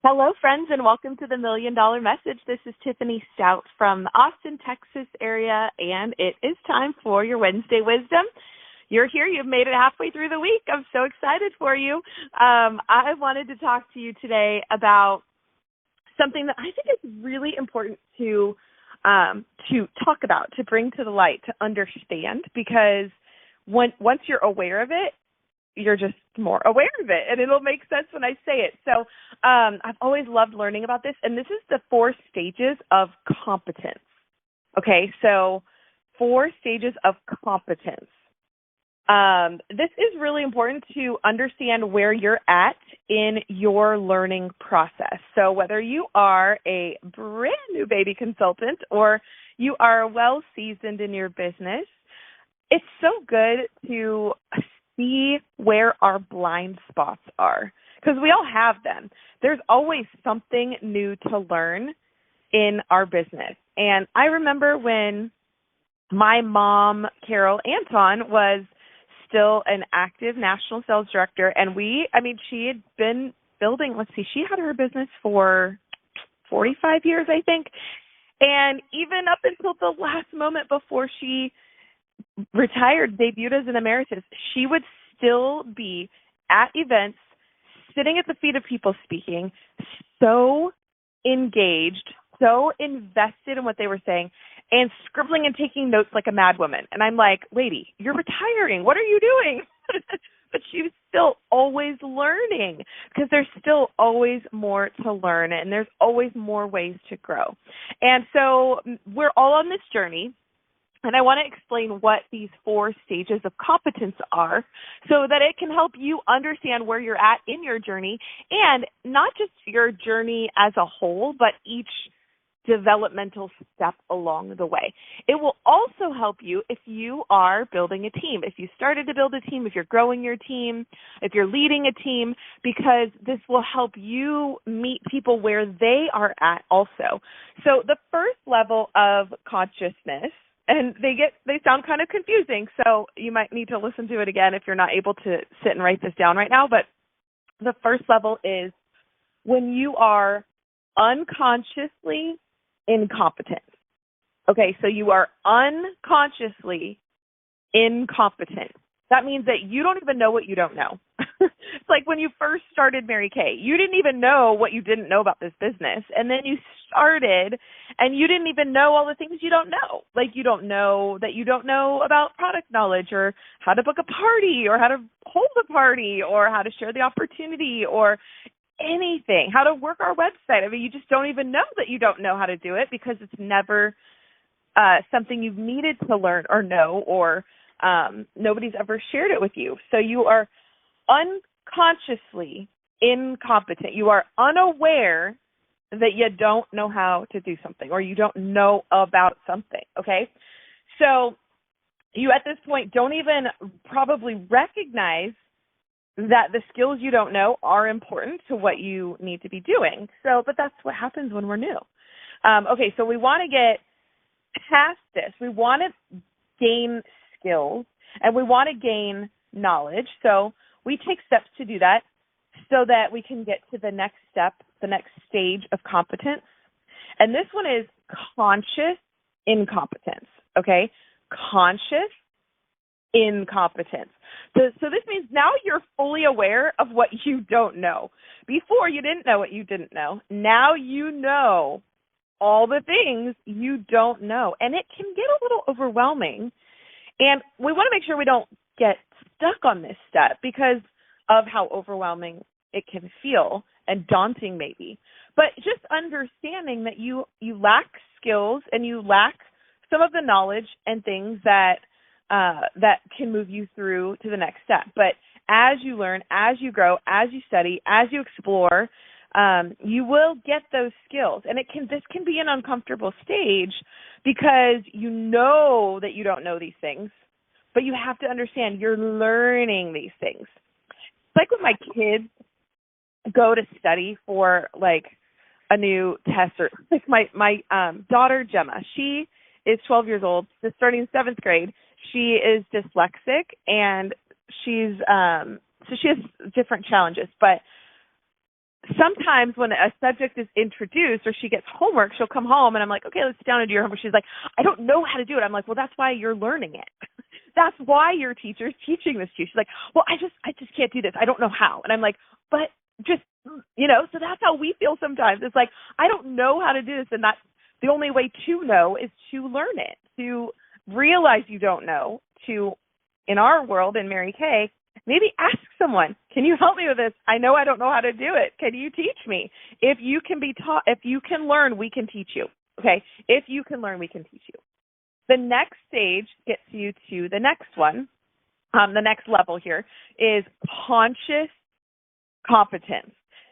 Hello, friends, and welcome to the Million Dollar Message. This is Tiffany Stout from the Austin, Texas area, and it is time for your Wednesday Wisdom. You're here. You've made it halfway through the week. I'm so excited for you. I wanted to talk to you today about something that I think is really important to talk about, to bring to the light, to understand, because once you're aware of it, you're just more aware of it, and it'll make sense when I say it. So I've always loved learning about this, and this is the 4 stages of competence. Okay, so 4 stages of competence. This is really important to understand where you're at in your learning process. So whether you are a brand new baby consultant or you are well seasoned in your business, it's so good to see where our blind spots are, because we all have them. There's always something new to learn in our business. And I remember when my mom, Carol Anton, was still an active national sales director, and she had been building, she had her business for 45 years, I think. And even up until the last moment before she retired, debuted as an emeritus, she would still be at events, sitting at the feet of people speaking, so engaged, so invested in what they were saying, and scribbling and taking notes like a madwoman. And I'm like, lady, you're retiring. What are you doing? But she was still always learning, because there's still always more to learn, and there's always more ways to grow. And so we're all on this journey. And I want to explain what these 4 stages of competence are, so that it can help you understand where you're at in your journey, and not just your journey as a whole, but each developmental step along the way. It will also help you if you are building a team, if you started to build a team, if you're growing your team, if you're leading a team, because this will help you meet people where they are at also. So the first level of consciousness, and they sound kind of confusing, so you might need to listen to it again if you're not able to sit and write this down right now. But the first level is when you are unconsciously incompetent. Okay, so you are unconsciously incompetent. That means that you don't even know what you don't know. It's like when you first started Mary Kay, you didn't even know what you didn't know about this business. And then you started and you didn't even know all the things you don't know. Like you don't know that you don't know about product knowledge, or how to book a party, or how to hold a party, or how to share the opportunity, or anything, how to work our website. I mean, you just don't even know that you don't know how to do it, because it's never something you've needed to learn or know, or nobody's ever shared it with you. So you are unconsciously incompetent. You are unaware that you don't know how to do something, or you don't know about something, okay? So you at this point don't even probably recognize that the skills you don't know are important to what you need to be doing. But that's what happens when we're new. Okay, so we want to get past this. We want to gain skills, and we want to gain knowledge. So we take steps to do that, so that we can get to the next step, the next stage of competence. And this one is conscious incompetence, okay? Conscious incompetence. So this means now you're fully aware of what you don't know. Before, you didn't know what you didn't know. Now you know all the things you don't know. And it can get a little overwhelming. And we want to make sure we don't get stuck on this step because of how overwhelming it can feel and daunting maybe. But just understanding that you lack skills and you lack some of the knowledge and things that can move you through to the next step. But as you learn, as you grow, as you study, as you explore, you will get those skills. And this can be an uncomfortable stage because you know that you don't know these things, but you have to understand you're learning these things. It's like when my kids go to study for like a new test, or like my daughter Gemma, she is 12 years old, just starting 7th grade. She is dyslexic, and so she has different challenges. But sometimes when a subject is introduced or she gets homework, she'll come home and I'm like, okay, let's sit down and do your homework. She's like, I don't know how to do it. I'm like, well, that's why you're learning it. That's why your teacher's teaching this to you. She's like, well, I just can't do this. I don't know how. And I'm like, but just, so that's how we feel sometimes. It's like, I don't know how to do this. And that's the only way to know is to learn it, to realize you don't know, to, in our world, in Mary Kay, maybe ask someone, can you help me with this? I know I don't know how to do it. Can you teach me? If you can be taught, if you can learn, we can teach you. Okay? If you can learn, we can teach you. The next stage gets you to the next one. The next level here is conscious competence.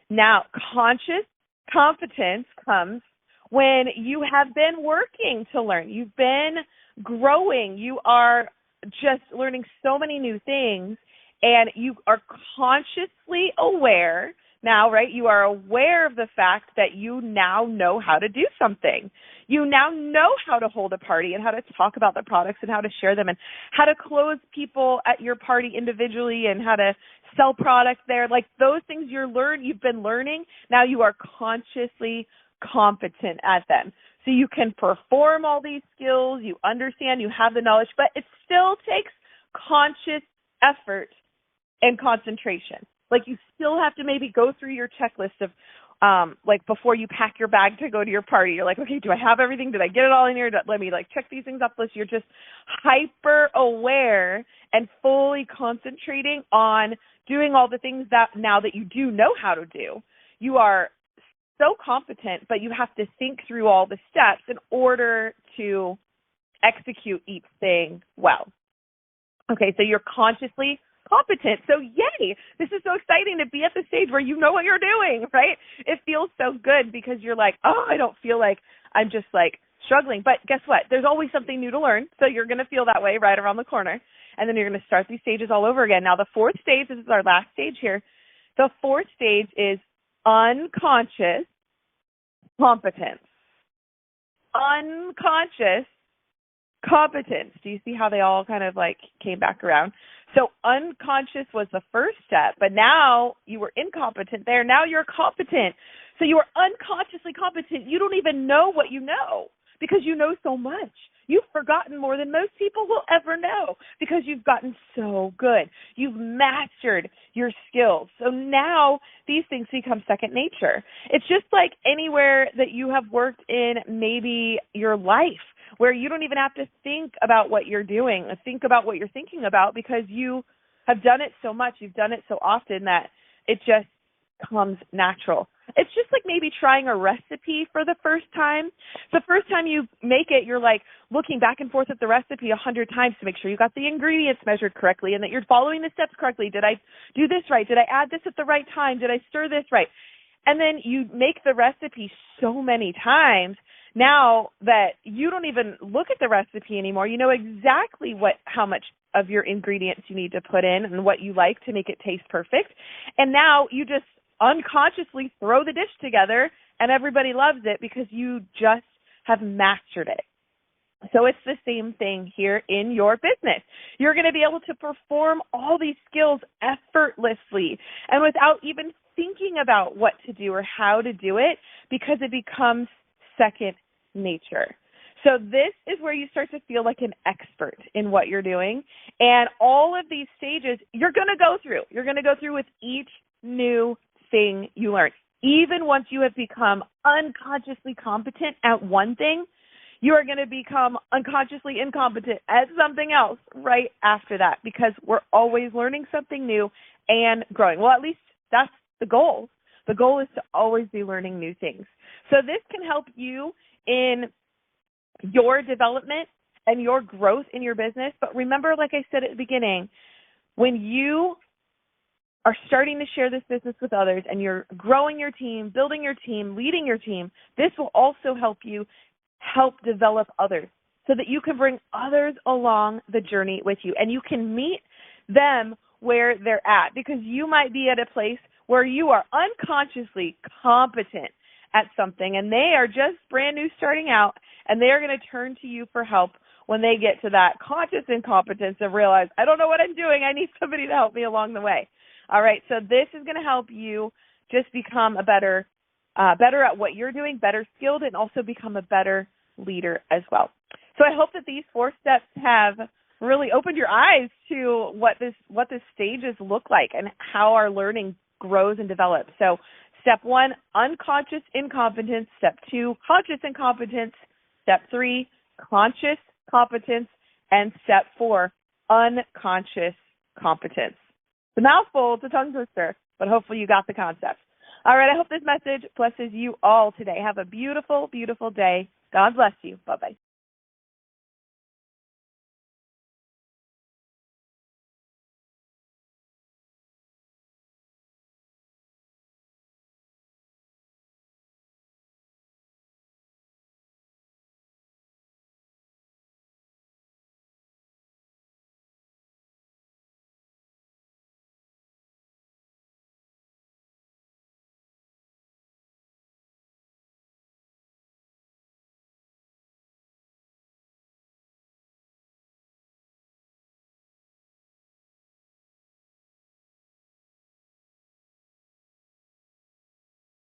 Now, conscious competence comes when you have been working to learn. You've been growing. You are just learning so many new things, and you are consciously aware now, right? You are aware of the fact that you now know how to do something. You now know how to hold a party and how to talk about the products and how to share them and how to close people at your party individually and how to sell products there. Like those things you've been learning, now you are consciously competent at them. So you can perform all these skills, you understand, you have the knowledge, but it still takes conscious effort and concentration. Like you still have to maybe go through your checklist of like before you pack your bag to go to your party. You're like, okay, do I have everything? Did I get it all in here? Let me check these things off the list. You're just hyper aware and fully concentrating on doing all the things that now that you do know how to do. You are so competent, but you have to think through all the steps in order to execute each thing well. Okay, so you're consciously competent. So yay, this is so exciting to be at the stage where you know what you're doing, right? It feels so good because you're like, oh, I don't feel like I'm just struggling. But guess what? There's always something new to learn. So you're going to feel that way right around the corner. And then you're going to start these stages all over again. Now the fourth stage, this is our last stage here. The fourth stage is unconscious competence. Unconscious competence. Do you see how they all kind of came back around? So unconscious was the first step, but now you were incompetent there. Now you're competent. So you are unconsciously competent. You don't even know what you know because you know so much. You've forgotten more than most people will ever know because you've gotten so good. You've mastered your skills. So now these things become second nature. It's just like anywhere that you have worked in maybe your life where you don't even have to think about what you're doing, think about what you're thinking about because you have done it so much, you've done it so often that it just comes natural. It's just like maybe trying a recipe for the first time. The first time you make it, you're looking back and forth at the recipe 100 times to make sure you got the ingredients measured correctly and that you're following the steps correctly. Did I do this right? Did I add this at the right time? Did I stir this right? And then you make the recipe so many times now that you don't even look at the recipe anymore. You know exactly how much of your ingredients you need to put in and what you like to make it taste perfect. And now you just unconsciously throw the dish together and everybody loves it because you just have mastered it. So it's the same thing here in your business. You're going to be able to perform all these skills effortlessly and without even thinking about what to do or how to do it because it becomes second nature. So this is where you start to feel like an expert in what you're doing. And all of these stages you're going to go through. You're going to go through with each new thing you learn. Even once you have become unconsciously competent at one thing, you are going to become unconsciously incompetent at something else right after that because we're always learning something new and growing. Well, at least that's the goal. The goal is to always be learning new things. So this can help you in your development and your growth in your business. But remember, like I said at the beginning, when you are starting to share this business with others and you're growing your team, building your team, leading your team, this will also help you help develop others so that you can bring others along the journey with you and you can meet them where they're at because you might be at a place where you are unconsciously competent at something and they are just brand new starting out and they are going to turn to you for help when they get to that conscious incompetence and realize, I don't know what I'm doing. I need somebody to help me along the way. All right, so this is going to help you just become better at what you're doing, better skilled, and also become a better leader as well. So I hope that these 4 steps have really opened your eyes to what this stages look like and how our learning grows and develops. So step 1, unconscious incompetence. Step 2, conscious incompetence. Step 3, conscious competence. And step 4, unconscious competence. It's a mouthful, it's a tongue twister, but hopefully you got the concept. All right, I hope this message blesses you all today. Have a beautiful, beautiful day. God bless you. Bye-bye.